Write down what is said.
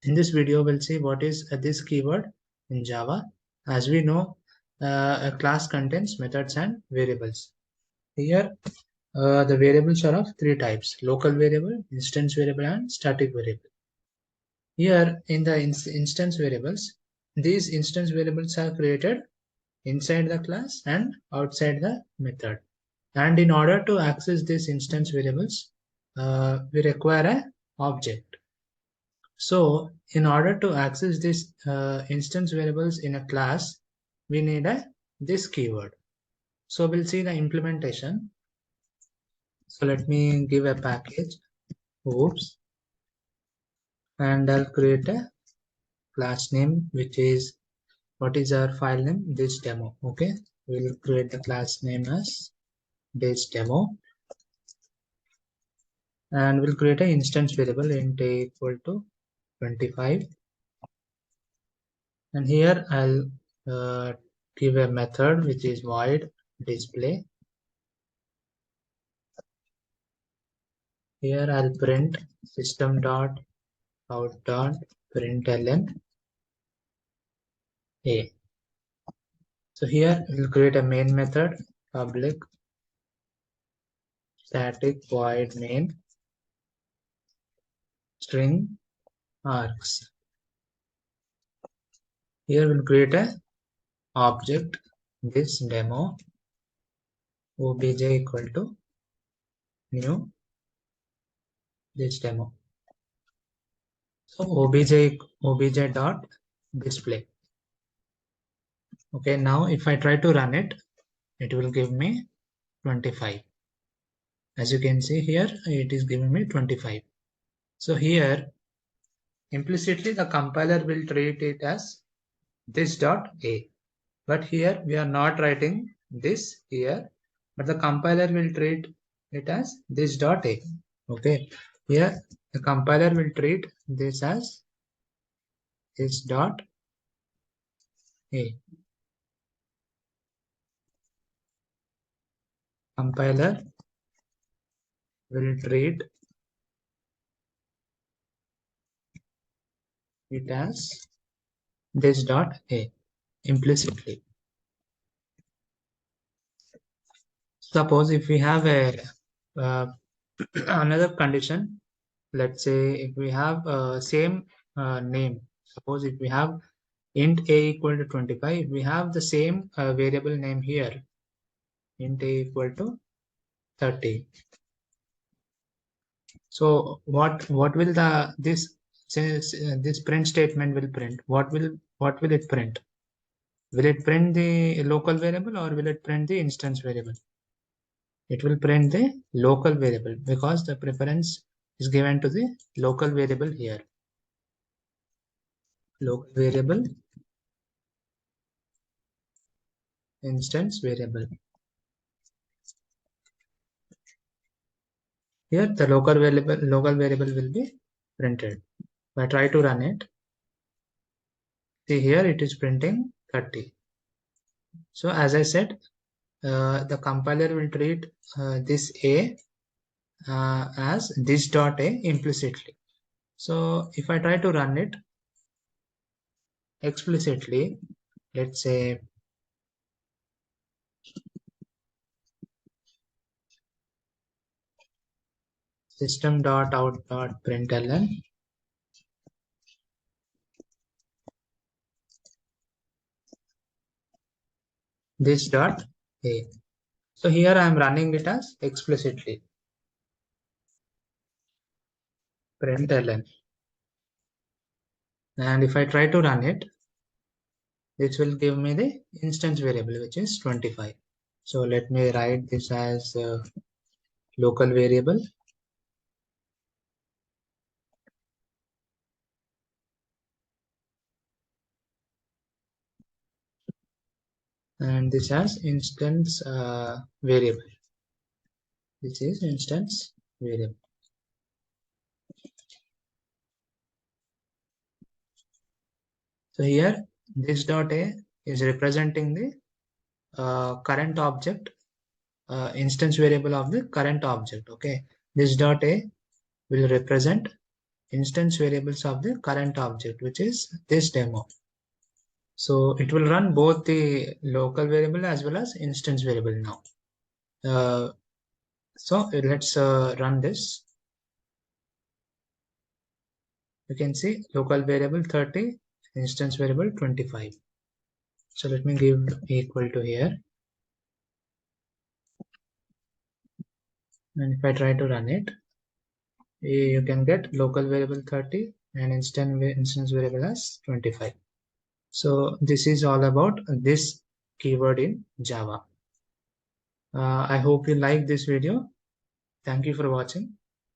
In this video, we'll see what is this keyword in Java. As we know, a class contains methods and variables. Here, the variables are of three types: local variable, instance variable, and static variable. Here, in the instance variables, these instance variables are created inside the class and outside the method. And in order to access these instance variables, we require an object. So in order to access these instance variables in a class, we need this keyword. So we'll see the implementation. So let me give a package, oops, and I'll create a class name, which is, what is our file name? This demo. Okay, we'll create the class name as this demo, and we'll create an instance variable int a equal to 25, and here I'll give a method which is void display. Here I'll print system.out.println a. So here we'll create a main method, public static void main string args. Here we'll create a object, this demo, obj equal to new this demo. So obj dot display. Okay, now if I try to run it, it will give me 25. As you can see here, it is giving me 25. So here, implicitly the compiler will treat it as this dot a. But here we are not writing this here, but the compiler will treat it as this dot a. Okay, here the compiler will treat this as this dot a. Compiler will treat it as this dot a implicitly. Suppose if we have a another condition, let's say if we have same name, suppose if we have int a equal to 25, we have the same variable name here, int a equal to 30. So what will this print statement will print? What will it print? Will it print the local variable or will it print the instance variable? It will print the local variable because the preference is given to the local variable here. Local variable, instance variable. Here the local variable will be printed. If I try to run it, see here it is printing 30. So as I said, the compiler will treat this a as this dot a implicitly. So if I try to run it explicitly, let's say system.out.println this dot a. So here I am running it as explicitly println, and if I try to run it, this will give me the instance variable which is 25. So let me write this as local variable, and this has instance variable. This is instance variable. So here this dot a is representing the current object, instance variable of the current object. Okay, this dot a will represent instance variables of the current object, which is this demo. So it will run both the local variable as well as instance variable now. So let's run this. You can see local variable 30, instance variable 25. So let me give equal to here. And if I try to run it, you can get local variable 30 and instance variable as 25. So this is all about this keyword in Java. I hope you like this video. Thank you for watching.